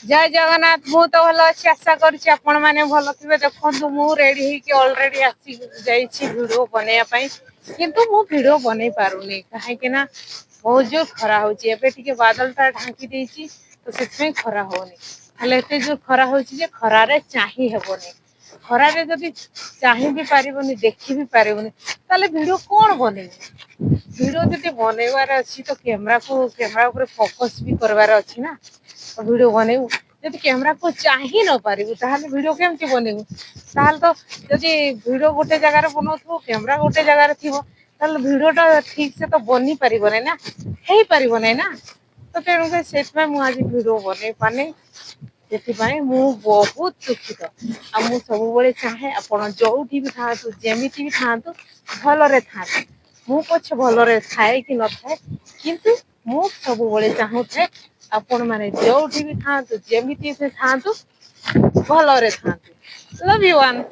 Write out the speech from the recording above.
जय जगन्नाथ मु तो भल अच्छी आशा करुच्ची आपण मैंने भल थे देखो मु रेडी होगी अलरेडी आसी वीडियो बनवाई किंतु मु वीडियो बन पारुनी कहीं बहुत जोर खरा होची एबे टिके बादल ता ढांकी देची तो से खरा होनी हेले एते जोर खरा होची जे खरारे चाही हेबोनी खरारे जदि चाही भी पारिबोनी देखि भी पारिबोनी ताले वीडियो कोन बनेबो वीडियो जदि बनैबार अछि तो कैमरा ऊपर फोकस भी करबार अछि ना वीडियो बनेबू जदि कैमरा को चाही न पारिबू ताहाले वीडियो केमति बनेबू ताहाले तो जदि वीडियो गोटे जगह रे बनौथबो कैमरा गोटे जगह रे थिबो ताहाले वीडियोटा ठीक से तो बनी पारिबो ना हेई पारिबो ना तो तेणु से मु आज वीडियो बनै पाने से मु बहुत दुखित आ मु सब चाहे आपण जोठी भी था जेमिति भी था भलरे था मु पछे भलरे थाए कि न थाए किंतु मु सब चाहूथे आपण माने जोठी भी था जेमिति से था भलरे था लव यू वन।